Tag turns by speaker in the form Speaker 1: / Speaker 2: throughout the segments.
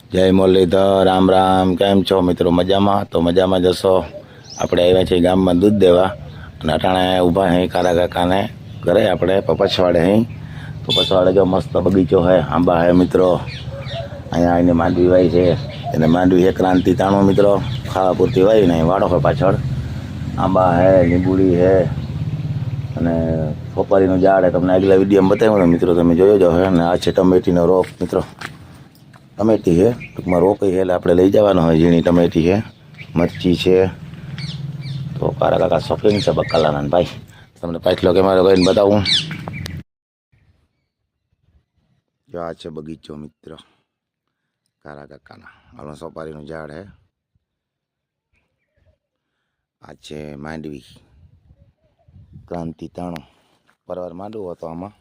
Speaker 1: જય મુરલીધર, રામ રામ. કેમ છો મિત્રો? મજામાં? તો મજામાં જશો. આપણે આવ્યા છીએ ગામમાં દૂધ દેવા અને અટાણે ઊભા અહીં કારા કાકાને ઘરે આપણે પપસવાડે અહીં પપસવાડે જો મસ્ત બગીચો હે, આંબા હે મિત્રો. અહીંયા આવીને માંડવી વાય છે એને માંડવી હે ક્રાંતિ તાણો મિત્રો, ખાવા પૂરતી વાય ને વાડો હોય પાછળ. આંબા હે, લીંબુડી હે અને સોપારીનું ઝાડ હે. તમને આગલા વિડીયોમાં બતાવ્યું મિત્રો, તમે જોયો જો હે. અને આ છે ટમેટીનો રોપ મિત્રો. ટમેટી છે ટૂંકમાં રોપી છે એટલે આપણે લઈ જવાનો હોય. ઝીણી ટમેટી છે, મરચી છે. તો કારા કાકા શોખીન છે બકાલાના ભાઈ. તમને પાછલો કેમેરો કરીને બતાવું. જો આ છે બગીચો મિત્ર કારા કાકાના. હાલો સોપારીનું ઝાડ હે. આ છે માંડવી ક્રાંતિ તાણો. પરવાર માંડવો હતો આમાં,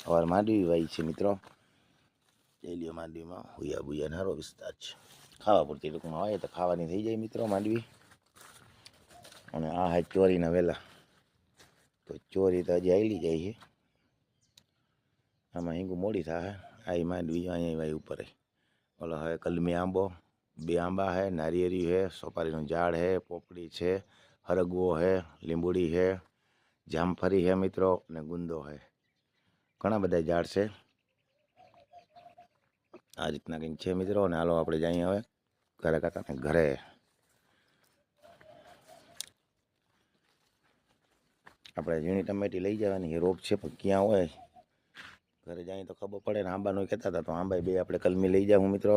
Speaker 1: અવાર માંડવી વાઈ છે મિત્રો. ડેલીઓ માંડવીમાં હુયા બુયા નારો વિસ્તાર છે. ખાવા પૂરતી ટૂંકમાં હોય તો ખાવાની થઈ જાય મિત્રો માંડવી. અને આ હે ચોરીના વેલા. તો ચોરી તો હજી આવેલી જાય છે. આમાં હિંગુ મોડી થાય. આ માંડવી અહીંયા વાય ઉપર. ઓલો હવે કલમી આંબો, 2 આંબા હે, નારિયેરી હે, સોપારીનું ઝાડ હે, પોપડી છે, હરગવો હે, લીંબુડી હે, જામફળી હે મિત્રો અને ગુંદો હે. ઘણા બધા ઝાડ છે. આ રીતના કંઈક છે મિત્રો. અને હાલો આપણે જઈએ હવે કારા કાકાને ઘરે. આપણે ઝીણી ટમેટી લઈ જવાની. રોપ છે પણ ક્યાં હોય ઘરે જઈએ તો ખબર પડે ને. આંબાનું કહેતા હતા તો આંબા 2 આપણે કલમી લઈ જાઉં મિત્રો.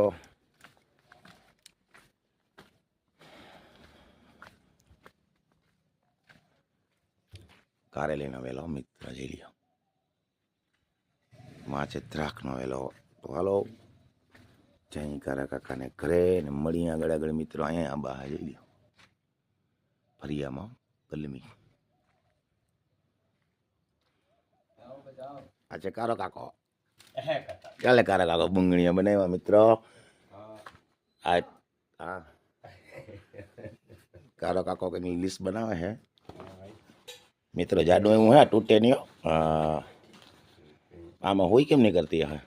Speaker 1: કારેલીનો વેલો મિત્ર જઈ લ્યો. માં છે દ્રાક્ષનો વેલો. તો હાલો જઈ કારા કાકાને ઘરે ને મળીએ આગળ આગળ મિત્રો. અહીંયા આંબા જઈ લ્યો ફરિયામાં કલમી. આ છે કારો કાકો. ચાલે કારા કાકો બુંગણીયા બનાવ્યા મિત્રો. આ હા કારો કાકો કઈ લિસ્ટ બનાવે છે મિત્રો. જાડું એવું હે, તૂટે નહીં. આમાં હોય કેમ નહીં કરતી હે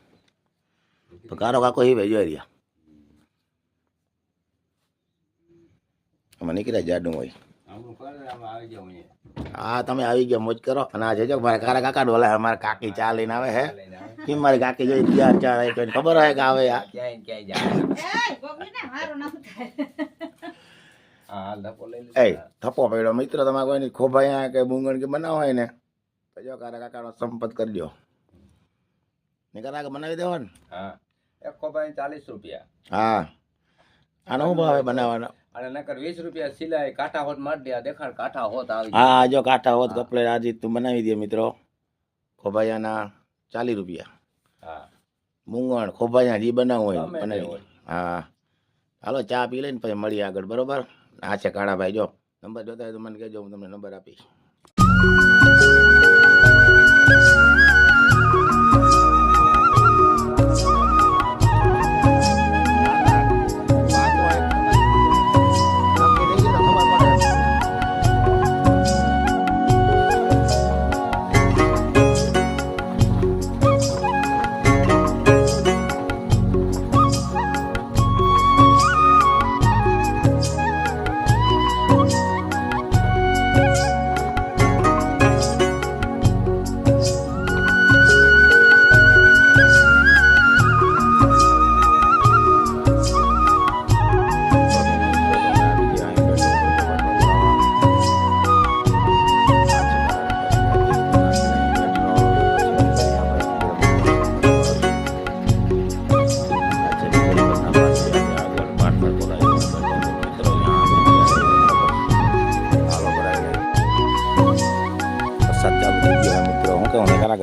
Speaker 1: તો કારો કાકો એ જોઈ રહ્યા. આમાં નીકળ્યા જાડું હોય. હા તમે આવી ગયા મોજ કરો. અને આ છે જો મારા કારા કાકા ડોલા અમારા કાકી ચા લઈને આવે હે. કેમ મારી કાકી જોઈ ચાર ચાર ખબર હોય કે આવે આ એ થપ્પો પડ્યો મિત્રો. તમારે કોઈની ખોભાઈ કે બુંગણ કે બનાવો હોય ને તો જો કારા કાકાનો સંપર્ક કરજો. ને કારા બનાવી દેવો ને.
Speaker 2: હા એક ખોભાઈ 40 રૂપિયા.
Speaker 1: હા આનો શું ભાવે બનાવવાનો?
Speaker 2: અને નકર 20 રૂપિયા સિલાઈ. કાંઠા હોત માર દે. દેખાડ કાંઠા હોત આવી.
Speaker 1: હા જો કાંઠા હોત કપડે આ રીત તું બનાવી દે મિત્રો. ખોભાઈયાના 40 રૂપિયા.
Speaker 2: હા
Speaker 1: મૂંગણ ખોભાઈયા જે બનાવવું હોય બનાવી. હા હાલો ચા પી લઈને પછી મળીએ આગળ બરોબર. આ છે કાળાભાઈ. જો નંબર જોતા હોય તો મને કહેજો, હું તમને નંબર આપીશ.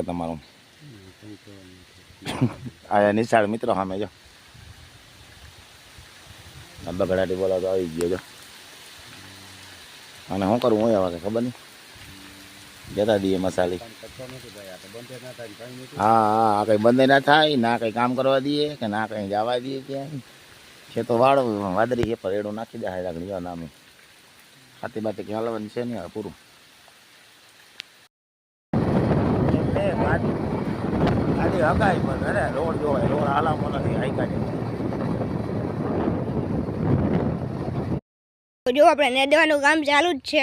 Speaker 1: તમારું આ નિશાળ મિત્રો સામે જો બગડાટી બોલો તો આવી ગયો જો. અને શું કરવું હોય હવે ખબર નહીં. જતા દઈએ મસાલી. હા હા કઈ બંધ ના થાય ના કઈ કામ કરવા દઈએ કે ના કઈ જવા દઈએ ક્યાંય. છે તો વાળો વાદળી છે પર એડું નાખી દે લાગણી જો નામે ખાતી બાતી ક્યાં હલવાની છે નહીં હવે પૂરું. ગાડી હકાય પણ અરે રોડ જોવાય. રોડ હાલામો નથી હાઈકા છે.
Speaker 3: જો આપણે નેદવાનું કામ ચાલુ જ છે.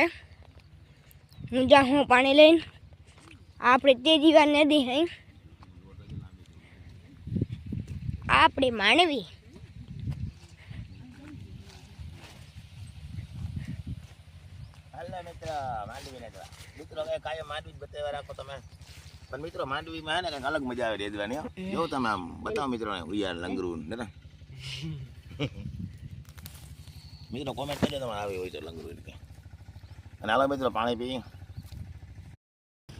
Speaker 3: હું જાઉં પાણી લઈને. આપણે તેજી વાર નદી હઈ આપણે માંડવી.
Speaker 1: હાલો મિત્ર માંડવી ને મિત્રો હવે કાયમ માંડવી જ બતાવ્યા રાખો તમે. પણ મિત્રો માંડવીમાં હે ને કંઈક અલગ મજા આવે રેદવાની. જો તમે આમ બતાવો મિત્રોને ઉયાર લંગરું ને મિત્રો કોમેન્ટ કરજો તમારે આવી હોય તો લંગરું કે. અને હાલો મિત્રો પાણી પી.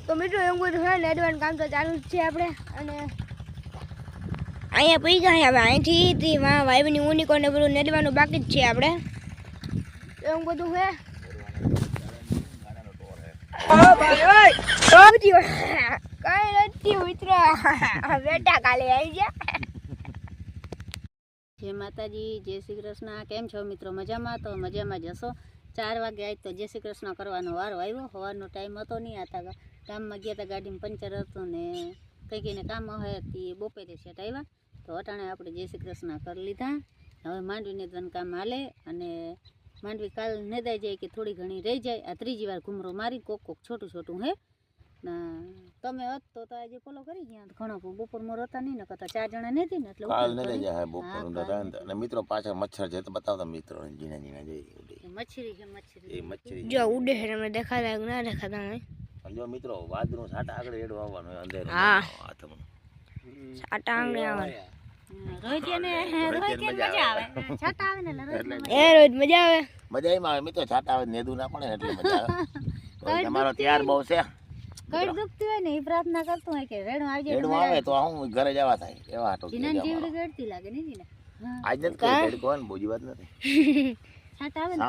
Speaker 3: તો મિત્રો એવું બધું હોય નેદવાનું કામ તો ચાલુ જ છે આપણે. અને અહીંયા પી ગયા હવે અહીંથી વાઈબની ઉનિકોને બધું નેદવાનું બાકી જ છે આપણે. એવું બધું છે. કઈ નથી મિત્ર બેટા કાલે આવી ગયા.
Speaker 4: જય માતાજી, જય શ્રી કૃષ્ણ. કેમ છો મિત્રો? મજામાં? તો મજામાં જ હશો. 4 વાગે આજ તો જય શ્રી કૃષ્ણ કરવાનો વારો આવ્યો. સવારનો ટાઈમ હતો નહીં. આતા ગામમાં ગયા હતા, ગાડીમાં પંચર હતું ને કંઈકને કામ હોય તે બપોરે સેટ આવ્યા. તો અટાણે આપણે જય શ્રી કૃષ્ણ કરી લીધા. હવે માંડવીને ધન કામ હાલે. અને માંડવી કાલ નેદાઈ જાય કે થોડી ઘણી રહી જાય. આ ત્રીજી વાર ઘૂમરો મારી કોક છોટું છોટું હે ના. તમે હોત તો આજે ફોલો કરી ગયા. ઘણો બપોર મોર હતા નહીં ને કરતા 4 જણા નથી ને એટલે
Speaker 1: કાલ ને લઈ જાય બપોર અને મિત્રો પાછળ મચ્છર છે તો બતાવતા મિત્રો જીના જીના જોઈ
Speaker 4: મચ્છરી છે. મચ્છરી
Speaker 1: એ મચ્છરી
Speaker 3: જો ઉડે છે તમે દેખાતા કે ના દેખાતા હોય.
Speaker 1: જો મિત્રો વાદળનું છાટા આગળ એડવા આવવાનું હોય અંધેર
Speaker 3: હા.
Speaker 1: હાથમાં
Speaker 3: સાટા આંગળી આવે.
Speaker 4: રોહિત મજા આવે. છાટા આવે ને
Speaker 3: એ રોજ મજા આવે.
Speaker 1: મજા એમાં આવે મિત્રો છાટા આવે નેદું ના પડે ને એટલે મજા આવે. તો તમારો તૈયાર બહુ છે.
Speaker 4: કઈ દુખતું હોય ને એ પ્રાર્થના કરતું હોય કે રેણું આવી જાય.
Speaker 1: રેડું આવે તો હું ઘરે જવા થાય એવા હાટો
Speaker 4: જીનાની જીવડી ગળતી લાગે ને જીના.
Speaker 1: આજ નથી કરી કોણ બોજી વાત નથી.
Speaker 4: છાટા આવે ને